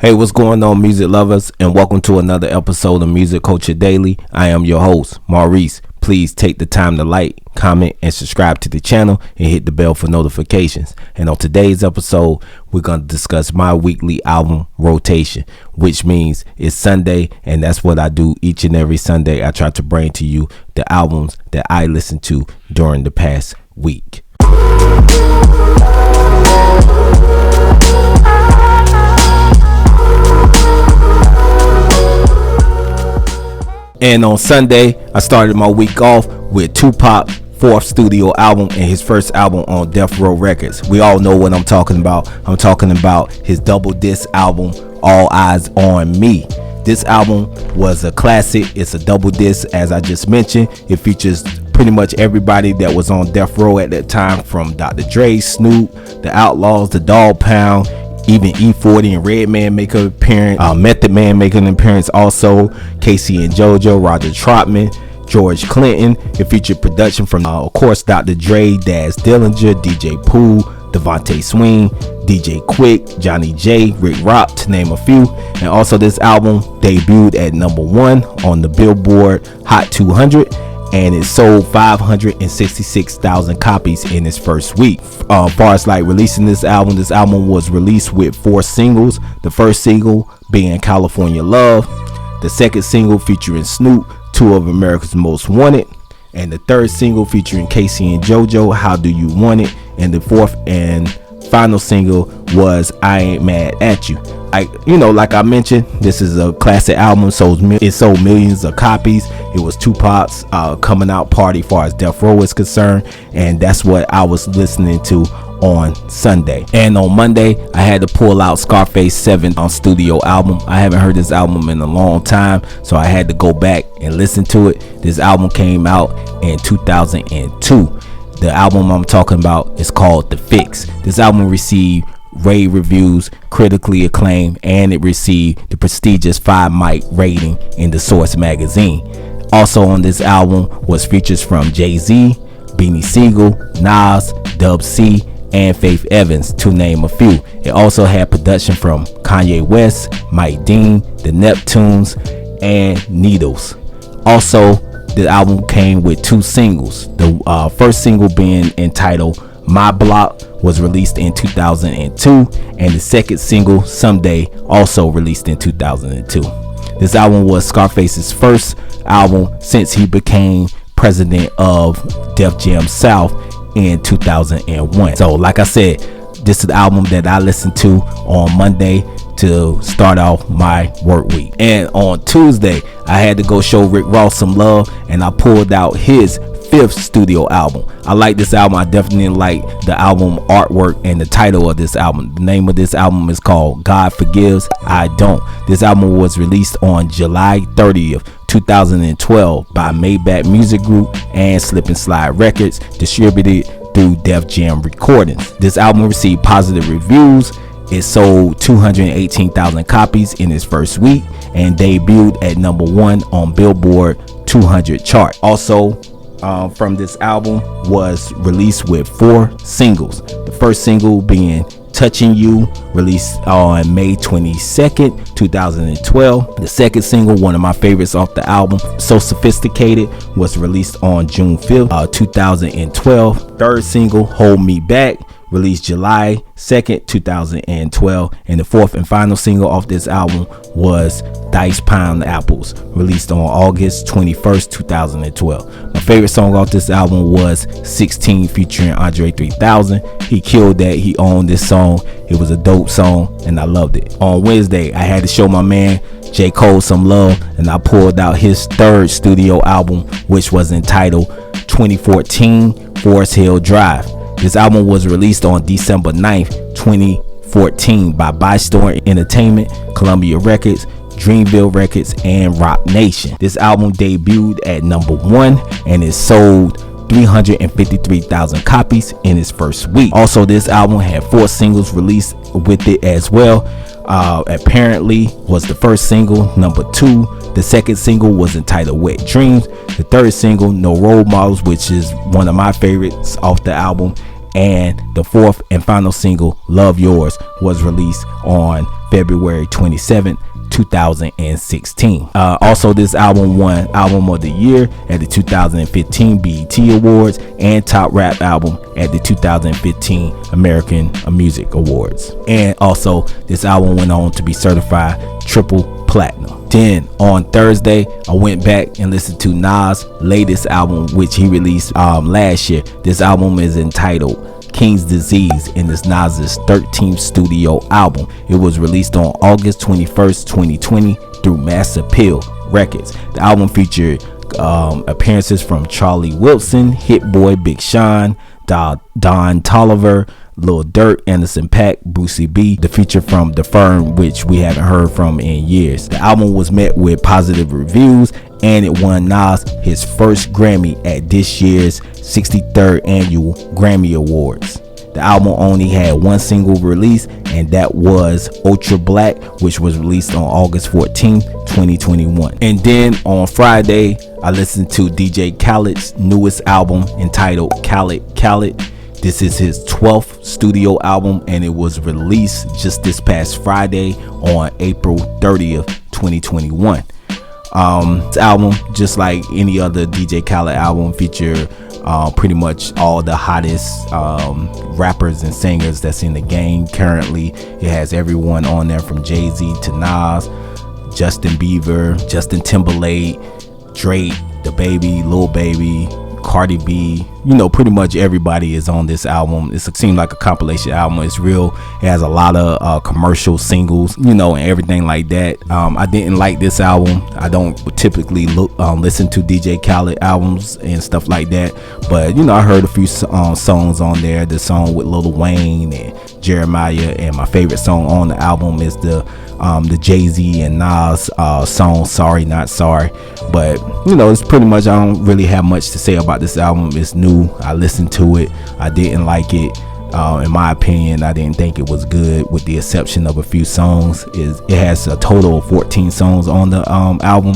Hey, what's going on, music lovers, and welcome to another episode of Music Culture Daily. I am your host, Maurice. Please take the time to like, comment, and subscribe to the channel and hit the bell for notifications. And on today's episode, we're going to discuss my weekly album rotation, which means it's Sunday, and that's what I do each and every Sunday. I try to bring to you the albums that I listened to during the past week. And on Sunday, I started my week off with Tupac's fourth studio album and his first album on Death Row Records. We all know what I'm talking about. I'm talking about his double disc album, All Eyes on Me. This album was a classic. It's a double disc, as I just mentioned. It features pretty much everybody that was on Death Row at that time, from Dr. Dre, Snoop, the Outlaws, the Dog Pound. Even E40 and Redman make an appearance. Method Man make an appearance also. Casey and JoJo, Roger Troutman, George Clinton. It featured production from, of course, Dr. Dre, Daz Dillinger, DJ Pooh, Devontae Swing, DJ Quick, Johnny J, Rick Rock, to name a few. And also this album debuted at #1 on the Billboard Hot 200. And it sold 566,000 copies in its first week. As far as like releasing this album was released with 4 singles. The first single being California Love, the second single featuring Snoop, 2 of America's Most Wanted, and the third single featuring Casey and JoJo, How Do You Want It, and the fourth and final single was I Ain't Mad At You. Like I mentioned, this is a classic album. It sold millions of copies. It was Tupac's coming out party, far as Death Row is concerned, and that's what I was listening to on Sunday. And on Monday, I had to pull out Scarface 7 on studio album. I haven't heard this album in a long time, so I had to go back and listen to it. This album came out in 2002. The album I'm talking about is called The Fix. This album received rave reviews, critically acclaimed, and it received the prestigious 5 mic rating in the Source magazine. Also on this album was features from Jay-Z, Beanie Sigel, Nas, Dub C, and Faith Evans, to name a few. It also had production from Kanye West, Mike Dean, The Neptunes, and Needles. Also, the album came with 2 singles. The first single being entitled My Block was released in 2002, and the second single, Someday, also released in 2002. This album was Scarface's first album since he became president of Def Jam South in 2001. So like I said, this is the album that I listened to on Monday to start off my work week. And on Tuesday, I had to go show Rick Ross some love, and I pulled out his 5th studio album. I like this album. I definitely like the album artwork and the title of this album. The name of this album is called God Forgives, I Don't. This album was released on July 30th, 2012 by Maybach Music Group and Slip and Slide Records, distributed through Def Jam Recordings. This album received positive reviews. It sold 218,000 copies in its first week and debuted at #1 on Billboard 200 chart. Also, from this album was released with 4 singles. The first single being Touching You, released on May 22nd, 2012. The second single, one of my favorites off the album, So Sophisticated, was released on June 5th, 2012. Third single, Hold Me Back, released July 2nd, 2012. And the fourth and final single off this album was Diced Pineapples, released on August 21st, 2012. My favorite song off this album was 16 featuring Andre 3000. He killed that. He owned this song. It was a dope song and I loved it. On Wednesday, I had to show my man J. Cole some love, and I pulled out his 3rd studio album, which was entitled 2014 Forest Hill Drive. This album was released on December 9th, 2014 by Bystore Entertainment, Columbia Records, Dreamville Records, and Rock Nation. This album debuted at #1 and it sold 353,000 copies in its first week. Also, this album had 4 singles released with it as well. Apparently was the first single, #2. The second single was entitled Wet Dreams. The third single, No Role Models, which is one of my favorites off the album. and the fourth and final single, Love Yours, was released on February 27th, 2016. Also, this album won Album of the Year at the 2015 BET Awards and Top Rap Album at the 2015 American Music Awards. And also, this album went on to be certified triple platinum. Then on Thursday, I went back and listened to Nas' latest album, which he released last year. This album is entitled King's Disease, and it's Nas's 13th studio album. It was released on August 21st, 2020 through Mass Appeal Records. The album featured appearances from Charlie Wilson, Hit Boy, Big Sean, Don Toliver, Lil Durk, Anderson .Paak, Brucey B, the feature from The Firm, which we haven't heard from in years. The album was met with positive reviews, and it won Nas his first Grammy at this year's 63rd Annual Grammy Awards. The album only had one single release, and that was Ultra Black, which was released on August 14, 2021. And then on Friday, I listened to DJ Khaled's newest album entitled Khaled. This is his 12th studio album, and it was released just this past Friday on April 30th, 2021. This album, just like any other DJ Khaled album, feature pretty much all the hottest rappers and singers that's in the game currently. It has everyone on there from Jay-Z to Nas, Justin Bieber, Justin Timberlake, Drake, The Baby, Lil Baby, Cardi B, pretty much everybody is on this album. It seems like a compilation album. It's real. It has a lot of commercial singles, and everything like that. I didn't like this album. I don't typically listen to DJ Khaled albums and stuff like that, but I heard a few songs on there. The song with Lil Wayne and Jeremiah, and my favorite song on the album is the Jay-Z and Nas song Sorry Not Sorry. But it's pretty much, I don't really have much to say about this album. It's new. I listened to it. I didn't like it. In my opinion, I didn't think it was good, with the exception of a few songs. It has a total of 14 songs on the album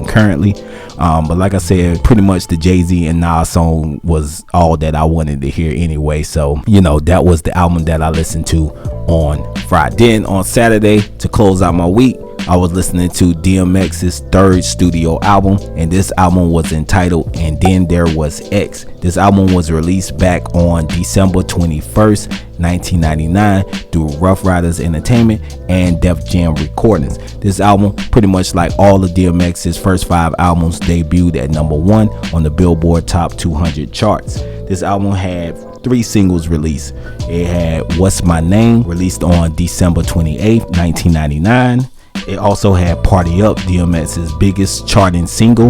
currently. But like I said, pretty much the Jay-Z and Nas song was all that I wanted to hear anyway. So, that was the album that I listened to on Friday. Then on Saturday, to close out my week, I was listening to DMX's third studio album, and this album was entitled And Then There Was X. This album was released back on December 21st, 1999 through Rough Riders Entertainment and Def Jam Recordings. This album, pretty much like all of DMX's first 5 albums, debuted at #1 on the Billboard Top 200 charts. This album had 3 singles released. It had What's My Name, released on December 28th, 1999. It also had Party Up, DMX's biggest charting single,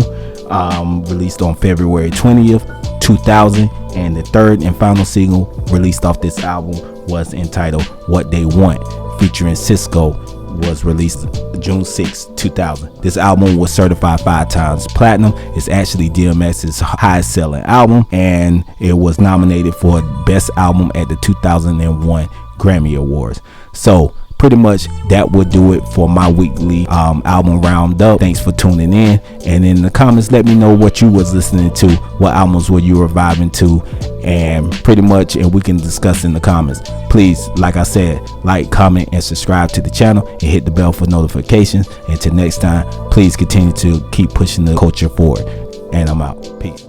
released on February 20th, 2000. And the third and final single released off this album was entitled What They Want, featuring Cisco, was released June 6, 2000. This album was certified 5 times platinum. It's actually DMX's highest selling album, and it was nominated for Best Album at the 2001 Grammy Awards. So pretty much that would do it for my weekly album roundup. Thanks for tuning in, and in the comments let me know what you was listening to, what albums were you vibing to, and pretty much, and we can discuss in the comments. Please, like I said, like, comment, and subscribe to the channel, and hit the bell for notifications. Until next time, please continue to keep pushing the culture forward, and I'm out. Peace.